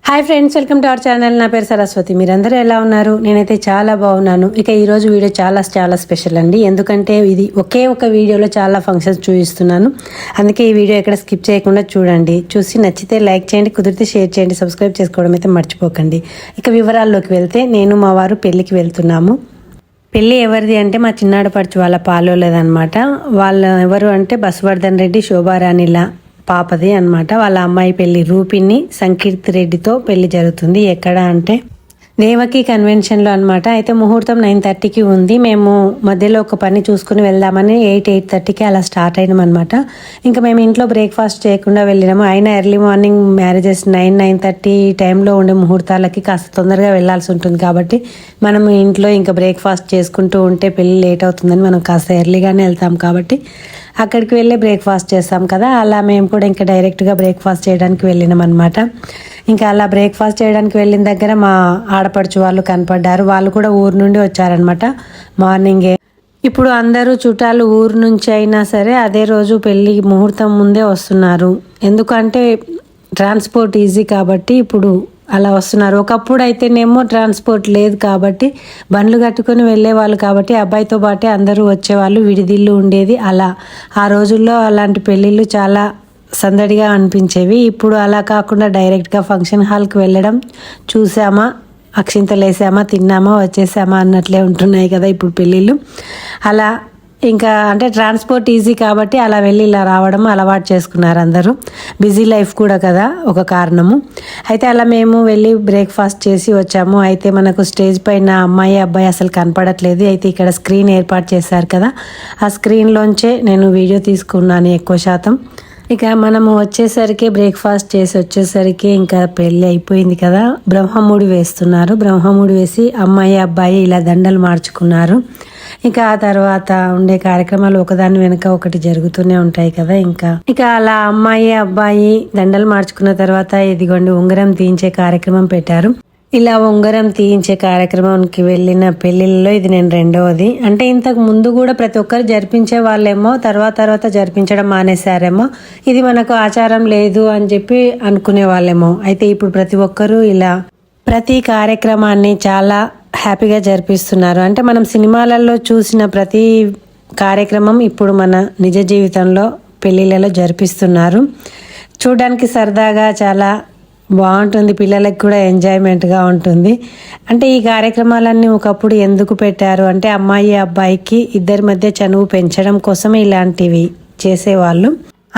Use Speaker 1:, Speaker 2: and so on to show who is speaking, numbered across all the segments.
Speaker 1: Hi friends, welcome to our channel. నా పేరు సరస్వతి. మీరందరూ ఎలా ఉన్నారు? నేనైతే చాలా బాగున్నాను. ఇక ఈరోజు వీడియో చాలా స్పెషల్ అండి. ఎందుకంటే ఇది ఒకే ఒక వీడియోలో చాలా ఫంక్షన్స్ చూపిస్తున్నాను. అందుకే ఈ వీడియో ఎక్కడ స్కిప్ చేయకుండా చూడండి. చూసి నచ్చితే లైక్ చేయండి, కుదిరితే షేర్ చేయండి, సబ్స్క్రైబ్ చేసుకోవడం అయితే మర్చిపోకండి. ఇక వివరాల్లోకి వెళ్తే నేను మా వారు పెళ్ళికి వెళ్తున్నాము. పెళ్ళి ఎవరిది అంటే మా చిన్నాడపడుచు వాళ్ళ పాలోలేదనమాట. వాళ్ళు ఎవరు అంటే బసవర్ధన్ రెడ్డి, శోభారాణిల పాపది అనమాట. వాళ్ళ అమ్మాయి పెళ్లి రూపిణి సంకీర్తి రెడ్డితో పెళ్లి జరుగుతుంది. ఎక్కడ అంటే దేవకి కన్వెన్షన్లో అనమాట. అయితే ముహూర్తం 9:30కి ఉంది. మేము మధ్యలో ఒక పని చూసుకుని వెళ్దామని 8:30కి అలా స్టార్ట్ అయినాం అనమాట. ఇంకా మేము ఇంట్లో బ్రేక్ఫాస్ట్ చేయకుండా వెళ్ళినాము. అయినా ఎర్లీ మార్నింగ్ మ్యారేజెస్ 9:30 టైంలో ఉండే ముహూర్తాలకి కాస్త తొందరగా వెళ్లాల్సి ఉంటుంది. కాబట్టి మనం ఇంట్లో ఇంకా బ్రేక్ఫాస్ట్ చేసుకుంటూ ఉంటే పెళ్ళి లేట్ అవుతుందని మనం కాస్త ఎర్లీగానే వెళ్తాం. కాబట్టి అక్కడికి వెళ్ళి బ్రేక్ఫాస్ట్ చేస్తాం కదా, అలా మేము కూడా ఇంకా డైరెక్ట్గా బ్రేక్ఫాస్ట్ చేయడానికి వెళ్ళినాం అనమాట. ఇంకా అలా బ్రేక్ఫాస్ట్ చేయడానికి వెళ్ళిన దగ్గర మా ఆడపడుచు వాళ్ళు కనపడ్డారు. వాళ్ళు కూడా ఊరు నుండి వచ్చారనమాట మార్నింగే. ఇప్పుడు అందరూ చుట్టాలు ఊరు నుంచి అయినా సరే అదే రోజు పెళ్ళి ముహూర్తం ముందే వస్తున్నారు. ఎందుకంటే ట్రాన్స్పోర్ట్ ఈజీ కాబట్టి ఇప్పుడు అలా వస్తున్నారు. ఒకప్పుడు అయితేనేమో ట్రాన్స్పోర్ట్ లేదు కాబట్టి బండ్లు కట్టుకొని వెళ్ళేవాళ్ళు. కాబట్టి అబ్బాయితో పాటే అందరూ వచ్చేవాళ్ళు, విడిదిల్లు ఉండేది. అలా ఆ రోజుల్లో అలాంటి పెళ్ళిళ్ళు చాలా సందడిగా అనిపించేవి. ఇప్పుడు అలా కాకుండా డైరెక్ట్గా ఫంక్షన్ హాల్కి వెళ్ళడం, చూసామా, అక్షింతలు వేసామా, తిన్నామా, వచ్చేసామా అన్నట్లే ఉంటున్నాయి కదా ఇప్పుడు పెళ్ళిళ్ళు. అలా ఇంకా అంటే ట్రాన్స్పోర్ట్ ఈజీ కాబట్టి అలా వెళ్ళి ఇలా రావడం అలవాటు చేసుకున్నారు అందరూ. బిజీ లైఫ్ కూడా కదా ఒక కారణము. అయితే అలా మేము వెళ్ళి బ్రేక్ఫాస్ట్ చేసి వచ్చాము. అయితే మనకు స్టేజ్ పైన అమ్మాయి అబ్బాయి అసలు కనపడట్లేదు. అయితే ఇక్కడ స్క్రీన్ ఏర్పాటు చేశారు కదా, ఆ స్క్రీన్లోంచే నేను వీడియో తీసుకున్నాను ఎక్కువ శాతం. ఇక మనము వచ్చేసరికి బ్రేక్ఫాస్ట్ చేసి వచ్చేసరికి ఇంకా పెళ్ళి అయిపోయింది కదా. బ్రహ్మముడి వేస్తున్నారు. బ్రహ్మముడి వేసి అమ్మాయి అబ్బాయి ఇలా దండలు మార్చుకున్నారు. ఇంకా ఆ తర్వాత ఉండే కార్యక్రమాలు ఒకదాని వెనుక ఒకటి జరుగుతూనే ఉంటాయి కదా. ఇక అలా అమ్మాయి అబ్బాయి దండలు మార్చుకున్న తర్వాత ఇదిగోండి ఉంగరం తీయించే కార్యక్రమం పెట్టారు. ఇలా ఉంగరం తీయించే కార్యక్రమానికి వెళ్ళిన పెళ్లిళ్ళలో ఇది నేను రెండవది. అంటే ఇంతకు ముందు కూడా ప్రతి ఒక్కరు జరిపించే వాళ్ళేమో తర్వాత జరిపించడం మానేశారేమో, ఇది మనకు ఆచారం లేదు అని చెప్పి అనుకునే వాళ్ళేమో. అయితే ఇప్పుడు ప్రతి ఒక్కరూ ఇలా ప్రతి కార్యక్రమాన్ని చాలా హ్యాపీగా జరిపిస్తున్నారు. అంటే మనం సినిమాలలో చూసిన ప్రతి కార్యక్రమం ఇప్పుడు మన నిజ జీవితంలో పెళ్ళిళ్ళలో జరిపిస్తున్నారు. చూడడానికి సరదాగా చాలా బాగుంటుంది, పిల్లలకి కూడా ఎంజాయ్మెంట్గా ఉంటుంది. అంటే ఈ కార్యక్రమాలన్నీ ఒకప్పుడు ఎందుకు పెట్టారు అంటే అమ్మాయి అబ్బాయికి ఇద్దరి మధ్య చనువు పెంచడం కోసమే ఇలాంటివి చేసేవాళ్ళు.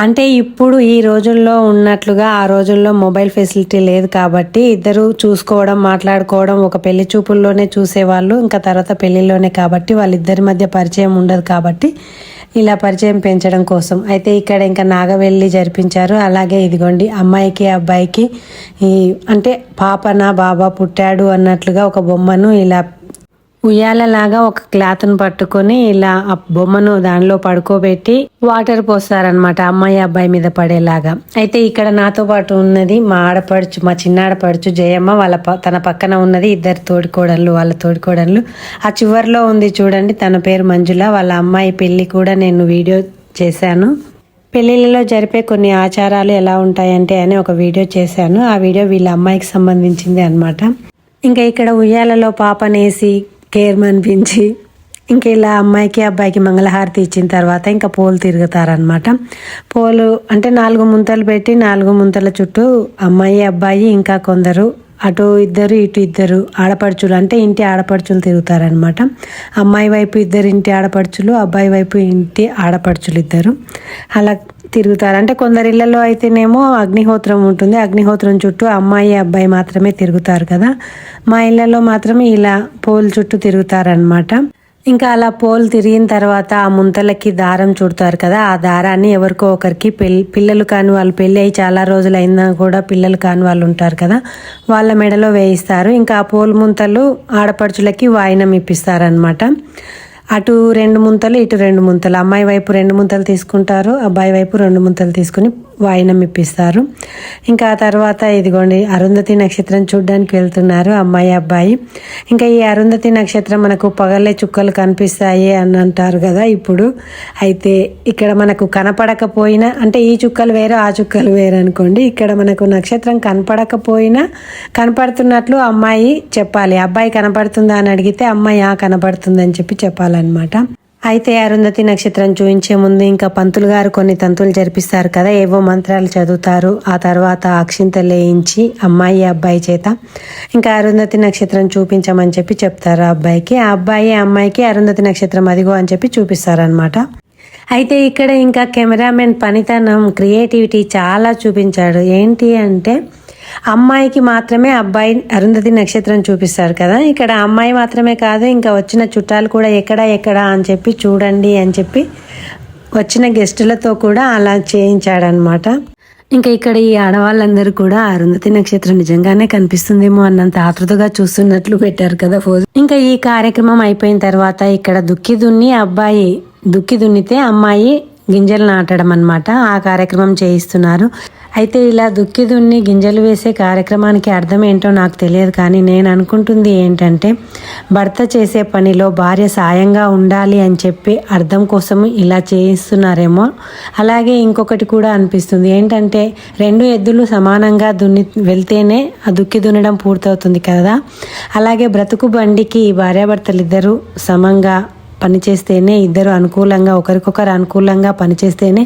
Speaker 1: అంటే ఇప్పుడు ఈ రోజుల్లో ఉన్నట్లుగా ఆ రోజుల్లో మొబైల్ ఫెసిలిటీ లేదు కాబట్టి ఇద్దరు చూసుకోవడం, మాట్లాడుకోవడం ఒక పెళ్లి చూపుల్లోనే చూసేవాళ్ళు. ఇంకా తర్వాత పెళ్లిలోనే కాబట్టి వాళ్ళిద్దరి మధ్య పరిచయం ఉండదు కాబట్టి ఇలా పరిచయం పెంచడం కోసం. అయితే ఇక్కడ ఇంకా నాగవెల్లి జరిపించారు. అలాగే ఇదిగోండి అమ్మాయికి అబ్బాయికి అంటే పాపన బాబా పుట్టాడు అన్నట్లుగా ఒక బొమ్మను ఇలా ఉయ్యాలలాగా ఒక క్లాత్ను పట్టుకొని ఇలా ఆ బొమ్మను దానిలో పడుకోబెట్టి వాటర్ పోస్తారనమాట అమ్మాయి అబ్బాయి మీద పడేలాగా. అయితే ఇక్కడ నాతో పాటు ఉన్నది మా ఆడపడుచు, మా చిన్నాడపడుచు జయమ్మ. తన పక్కన ఉన్నది ఇద్దరు తోడికోడళ్ళు, వాళ్ళ తోడికోడళ్ళు. ఆ చివరిలో ఉంది చూడండి, తన పేరు మంజుల. వాళ్ళ అమ్మాయి పెళ్లి కూడా నేను వీడియో చేశాను. పెళ్ళిళ్ళలో జరిపే కొన్ని ఆచారాలు ఎలా ఉంటాయంటే అని ఒక వీడియో చేశాను. ఆ వీడియో వీళ్ళ అమ్మాయికి సంబంధించింది అనమాట. ఇంకా ఇక్కడ ఉయ్యాలలో పాపనేసి కేర్ అనిపించి ఇంకా ఇలా అమ్మాయికి అబ్బాయికి మంగళహారతి ఇచ్చిన తర్వాత ఇంకా పోలు తిరుగుతారనమాట. పోలు అంటే 4 ముంతలు పెట్టి 4 ముంతల చుట్టూ అమ్మాయి అబ్బాయి ఇంకా కొందరు అటు ఇద్దరు ఇటు ఇద్దరు ఆడపడుచులు అంటే ఇంటి ఆడపడుచులు తిరుగుతారనమాట. అమ్మాయి వైపు ఇద్దరు ఇంటి ఆడపడుచులు, అబ్బాయి వైపు ఇంటి ఆడపడుచులు ఇద్దరు అలా తిరుగుతారు. అంటే కొందరి ఇళ్లలో అయితేనేమో అగ్నిహోత్రం ఉంటుంది. అగ్నిహోత్రం చుట్టూ అమ్మాయి అబ్బాయి మాత్రమే తిరుగుతారు కదా. మా ఇళ్లలో మాత్రమే ఇలా పోల్ చుట్టూ తిరుగుతారనమాట. ఇంకా అలా పోల్ తిరిగిన తర్వాత ఆ ముంతలకి దారం చుడతారు కదా. ఆ దారాన్ని ఎవరికో ఒకరికి పిల్లలు కాని వాళ్ళు, పెళ్ళి అయి చాలా రోజులు అయినా కూడా పిల్లలు కాని వాళ్ళు ఉంటారు కదా, వాళ్ళ మెడలో వేయిస్తారు. ఇంకా ఆ పోల్ ముంతలు ఆడపడుచులకి వాయినం ఇప్పిస్తారనమాట. అటు 2 ముంతలు, ఇటు 2 ముంతలు. అమ్మాయి వైపు 2 ముంతలు తీసుకుంటారు, అబ్బాయి వైపు 2 ముంతలు తీసుకుని వాయినం ఇప్పిస్తారు. ఇంకా ఆ తర్వాత ఇదిగోండి అరుంధతి నక్షత్రం చూడడానికి వెళ్తున్నారు అమ్మాయి అబ్బాయి. ఇంకా ఈ అరుంధతి నక్షత్రం మనకు పగలే చుక్కలు కనిపిస్తాయి అని అంటారు కదా ఇప్పుడు. అయితే ఇక్కడ మనకు కనపడకపోయినా, అంటే ఈ చుక్కలు వేరు ఆ చుక్కలు వేరు అనుకోండి, ఇక్కడ మనకు నక్షత్రం కనపడకపోయినా కనపడుతున్నట్లు అమ్మాయి చెప్పాలి. అబ్బాయి కనపడుతుందా అని అడిగితే అమ్మాయి కనపడుతుందని చెప్పి చెప్పాలన్నమాట. అయితే అరుంధతి నక్షత్రం చూపించే ముందు ఇంకా పంతులు గారు కొన్ని తంతులు జరిపిస్తారు కదా, ఏవో మంత్రాలు చదువుతారు. ఆ తర్వాత అక్షింతలు వేయించి అమ్మాయి అబ్బాయి చేత ఇంకా అరుంధతి నక్షత్రం చూపించమని చెప్పి చెప్తారు ఆ అబ్బాయికి. ఆ అబ్బాయి అమ్మాయికి అరుంధతి నక్షత్రం అదిగో అని చెప్పి చూపిస్తారనమాట. అయితే ఇక్కడ ఇంకా కెమెరామెన్ పనితనం, క్రియేటివిటీ చాలా చూపించాడు. ఏంటి అంటే అమ్మాయికి మాత్రమే అబ్బాయి అరుంధతి నక్షత్రం చూపిస్తారు కదా, ఇక్కడ అమ్మాయి మాత్రమే కాదు ఇంకా వచ్చిన చుట్టాలు కూడా ఎక్కడ అని చెప్పి చూడండి అని చెప్పి వచ్చిన గెస్టులతో కూడా అలా చేయించాడనమాట. ఇంకా ఇక్కడ ఈ ఆడవాళ్ళందరూ కూడా అరుంధతి నక్షత్రం నిజంగానే కనిపిస్తుందేమో అన్నంత ఆతృతగా చూస్తున్నట్లు పెట్టారు కదా ఫోజు. ఇంకా ఈ కార్యక్రమం అయిపోయిన తర్వాత ఇక్కడ దుక్కి దున్నితే అమ్మాయి గింజలు నాటడం అన్నమాట. ఆ కార్యక్రమం చేయిస్తున్నారు. అయితే ఇలా దుక్కి దున్ని గింజలు వేసే కార్యక్రమానికి అర్థం ఏంటో నాకు తెలియదు, కానీ నేను అనుకుంటుంది ఏంటంటే భర్త చేసే పనిలో భార్య సాయంగా ఉండాలి అని చెప్పి అర్థం కోసం ఇలా చేయిస్తున్నారేమో. అలాగే ఇంకొకటి కూడా అనిపిస్తుంది ఏంటంటే 2 ఎద్దులు సమానంగా వెళ్తేనే ఆ దుక్కి దున్నడం పూర్తవుతుంది కదా. అలాగే బ్రతుకు బండికి భార్యాభర్తలు ఇద్దరు సమంగా పనిచేస్తేనే, ఇద్దరు అనుకూలంగా ఒకరికొకరు అనుకూలంగా పనిచేస్తేనే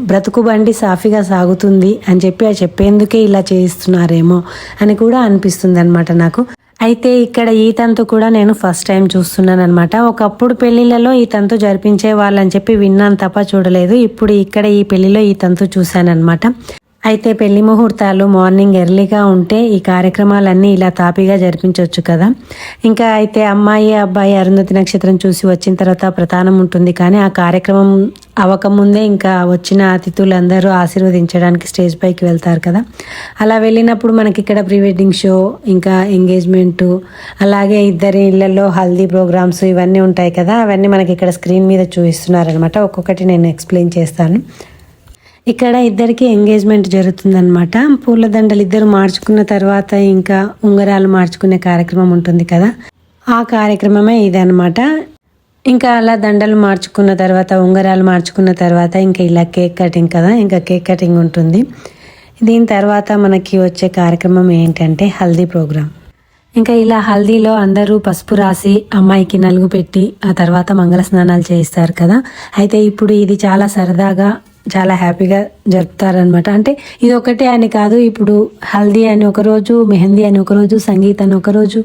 Speaker 1: బ్రతుకు బండి సాఫీగా సాగుతుంది అని చెప్పి చెప్పేందుకే ఇలా చేయిస్తున్నారేమో అని కూడా అనిపిస్తుంది అనమాట నాకు. అయితే ఇక్కడ ఈ తంతు కూడా నేను ఫస్ట్ టైం చూస్తున్నాను అనమాట. ఒకప్పుడు పెళ్లిళ్ళలో ఈ తంతు జరిపించే వాళ్ళని చెప్పి విన్నాను తప్ప చూడలేదు. ఇప్పుడు ఇక్కడ ఈ పెళ్లిలో ఈ తంతు చూశాను అనమాట. అయితే పెళ్లి ముహూర్తాలు మార్నింగ్ ఎర్లీగా ఉంటే ఈ కార్యక్రమాలన్నీ ఇలా తాపీగా జరిపించవచ్చు కదా. ఇంకా అయితే అమ్మాయి అబ్బాయి అరుంధతి నక్షత్రం చూసి వచ్చిన తర్వాత ప్రధానం ఉంటుంది, కానీ ఆ కార్యక్రమం అవ్వకముందే ఇంకా వచ్చిన అతిథులందరూ ఆశీర్వదించడానికి స్టేజ్ పైకి వెళ్తారు కదా. అలా వెళ్ళినప్పుడు మనకి ఇక్కడ ప్రీ వెడ్డింగ్ షో, ఇంకా ఎంగేజ్మెంటు, అలాగే ఇద్దరి ఇళ్లలో హల్దీ ప్రోగ్రామ్స్ ఇవన్నీ ఉంటాయి కదా. అవన్నీ మనకి ఇక్కడ స్క్రీన్ మీద చూపిస్తున్నారనమాట. ఒక్కొక్కటి నేను ఎక్స్ప్లెయిన్ చేస్తాను. ఇక్కడ ఇద్దరికి ఎంగేజ్మెంట్ జరుగుతుందనమాట. పూలదండలు ఇద్దరు మార్చుకున్న తర్వాత ఇంకా ఉంగరాలు మార్చుకునే కార్యక్రమం ఉంటుంది కదా, ఆ కార్యక్రమమే ఇదనమాట. ఇంకా అలా దండలు మార్చుకున్న తర్వాత, ఉంగరాలు మార్చుకున్న తర్వాత ఇంకా ఇలా కేక్ కటింగ్ కదా, ఇంకా కేక్ కటింగ్ ఉంటుంది. దీని తర్వాత మనకి వచ్చే కార్యక్రమం ఏంటంటే హల్దీ ప్రోగ్రామ్. ఇంకా ఇలా హల్దీలో అందరూ పసుపు రాసి అమ్మాయికి నలుగు పెట్టి ఆ తర్వాత మంగళ స్నానాలు చేయిస్తారు కదా. అయితే ఇప్పుడు ఇది చాలా సరదాగా చాలా హ్యాపీగా జరుపుతారనమాట. అంటే ఇది ఒకటే అని కాదు, ఇప్పుడు హల్దీ అని ఒకరోజు, మెహందీ అని ఒకరోజు, సంగీత్ అని ఒకరోజు,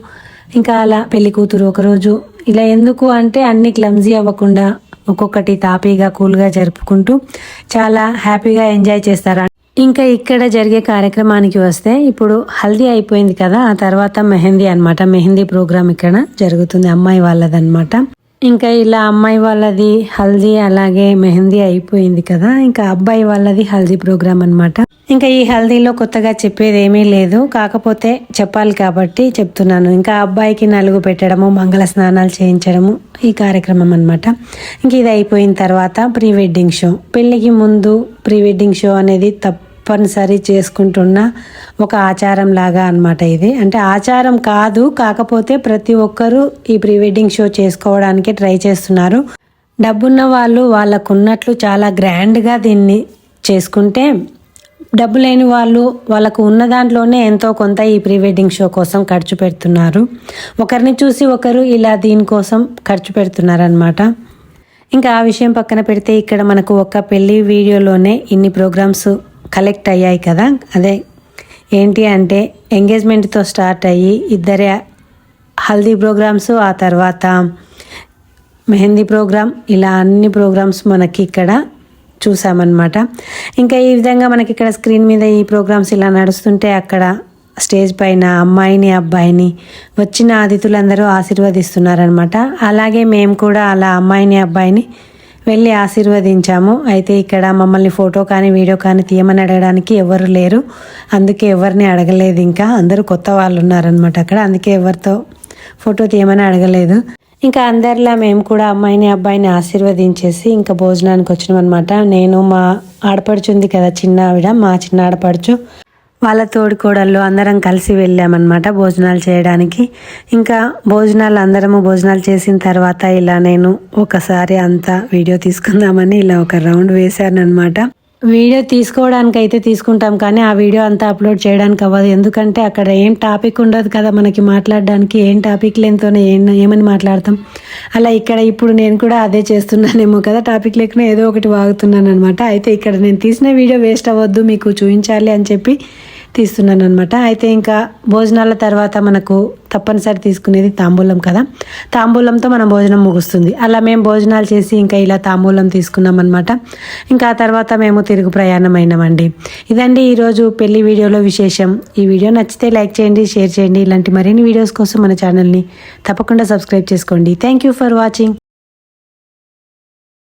Speaker 1: ఇంకా అలా పెళ్లి కూతురు ఒకరోజు, ఇలా ఎందుకు అంటే అన్ని క్లమ్జీ అవ్వకుండా ఒక్కొక్కటి తాపీగా కూల్గా జరుపుకుంటూ చాలా హ్యాపీగా ఎంజాయ్ చేస్తారు. ఇంకా ఇక్కడ జరిగే కార్యక్రమానికి వస్తే ఇప్పుడు హల్దీ అయిపోయింది కదా, ఆ తర్వాత మెహందీ అనమాట. మెహందీ ప్రోగ్రామ్ ఇక్కడ జరుగుతుంది అమ్మాయి వాళ్ళదనమాట. ఇంకా ఇలా అమ్మాయి వాళ్ళది హల్దీ అలాగే మెహందీ అయిపోయింది కదా, ఇంకా అబ్బాయి వాళ్ళది హల్దీ ప్రోగ్రామ్ అనమాట. ఇంకా ఈ హల్దీలో కొత్తగా చెప్పేది ఏమీ లేదు, కాకపోతే చెప్పాలి కాబట్టి చెప్తున్నాను. ఇంకా అబ్బాయికి నలుగు పెట్టడము, మంగళ స్నానాలు చేయించడము ఈ కార్యక్రమం అనమాట. ఇంక ఇది అయిపోయిన తర్వాత ప్రీ వెడ్డింగ్ షో. పెళ్ళికి ముందు ప్రీ వెడ్డింగ్ షో అనేది తప్పనిసరి చేసుకుంటున్న ఒక ఆచారం లాగా అనమాట ఇది. అంటే ఆచారం కాదు, కాకపోతే ప్రతి ఒక్కరూ ఈ ప్రీ వెడ్డింగ్ షో చేసుకోవడానికి ట్రై చేస్తున్నారు. డబ్బున్న వాళ్ళు వాళ్ళకున్నట్లు చాలా గ్రాండ్గా దీన్ని చేసుకుంటే, డబ్బు లేని వాళ్ళు వాళ్ళకు ఉన్న దాంట్లోనే ఎంతో కొంత ఈ ప్రీ వెడ్డింగ్ షో కోసం ఖర్చు పెడుతున్నారు. ఒకరిని చూసి ఒకరు ఇలా దీనికోసం ఖర్చు పెడుతున్నారనమాట. ఇంకా ఆ విషయం పక్కన పెడితే ఇక్కడ మనకు ఒక పెళ్లి వీడియోలోనే ఇన్ని ప్రోగ్రామ్స్ కలెక్ట్ అయ్యాయి కదా. అదే ఏంటి అంటే ఎంగేజ్మెంట్తో స్టార్ట్ అయ్యి ఇద్దరే హల్దీ ప్రోగ్రామ్స్, ఆ తర్వాత మెహందీ ప్రోగ్రామ్, ఇలా అన్ని ప్రోగ్రామ్స్ మనకి ఇక్కడ చూసామన్నమాట. ఇంకా ఈ విధంగా మనకి ఇక్కడ స్క్రీన్ మీద ఈ ప్రోగ్రామ్స్ ఇలా నడుస్తుంటే అక్కడ స్టేజ్ పైన అమ్మాయిని అబ్బాయిని వచ్చిన అతిథులందరూ ఆశీర్వదిస్తున్నారనమాట. అలాగే మేము కూడా అలా అమ్మాయిని అబ్బాయిని వెళ్ళి ఆశీర్వదించాము. అయితే ఇక్కడ మమ్మల్ని ఫోటో కానీ వీడియో కానీ తీయమని అడగడానికి ఎవరు లేరు, అందుకే ఎవరిని అడగలేదు. ఇంకా అందరూ కొత్త వాళ్ళు ఉన్నారనమాట అక్కడ, అందుకే ఎవరితో ఫోటో తీయమని అడగలేదు. ఇంకా అందరిలా మేము కూడా అమ్మాయిని అబ్బాయిని ఆశీర్వదించేసి ఇంకా భోజనానికి వచ్చినాం అనమాట. నేను మా ఆడపడుచు ఉంది కదా చిన్న ఆవిడ, మా చిన్న ఆడపడుచు వాళ్ళ తోడుకోడళ్ళు అందరం కలిసి వెళ్ళామన్నమాట భోజనాలు చేయడానికి. ఇంకా అందరము భోజనాలు చేసిన తర్వాత ఇలా నేను ఒకసారి అంతా వీడియో తీసుకుందామని ఇలా ఒక రౌండ్ వేశాను అనమాట. వీడియో తీసుకోవడానికి అయితే తీసుకుంటాం కానీ ఆ వీడియో అంతా అప్లోడ్ చేయడానికి అవ్వదు. ఎందుకంటే అక్కడ ఏం టాపిక్ ఉండదు కదా మనకి మాట్లాడడానికి. ఏం టాపిక్ లేనితోనే ఏమని మాట్లాడతాం. అలా ఇక్కడ ఇప్పుడు నేను కూడా అదే చేస్తున్నానేమో కదా, టాపిక్ లేకుండా ఏదో ఒకటి వాగుతున్నాను అనమాట. అయితే ఇక్కడ నేను తీసిన వీడియో వేస్ట్ అవ్వద్దు, మీకు చూపించాలి అని చెప్పి తీస్తున్నాను అనమాట. అయితే ఇంకా భోజనాల తర్వాత మనకు తప్పనిసరి తీసుకునేది తాంబూలం కదా, తాంబూలంతో మన భోజనం ముగుస్తుంది. అలా మేము భోజనాలు చేసి ఇంకా ఇలా తాంబూలం తీసుకున్నాం అనమాట. ఇంకా ఆ తర్వాత మేము తిరుగు ప్రయాణం అయినామండి. ఇదండి ఈరోజు పెళ్లి వీడియోలో విశేషం. ఈ వీడియో నచ్చితే లైక్ చేయండి, షేర్ చేయండి. ఇలాంటి మరిన్ని వీడియోస్ కోసం మన ఛానల్ని తప్పకుండా సబ్స్క్రైబ్ చేసుకోండి. Thank you for watching.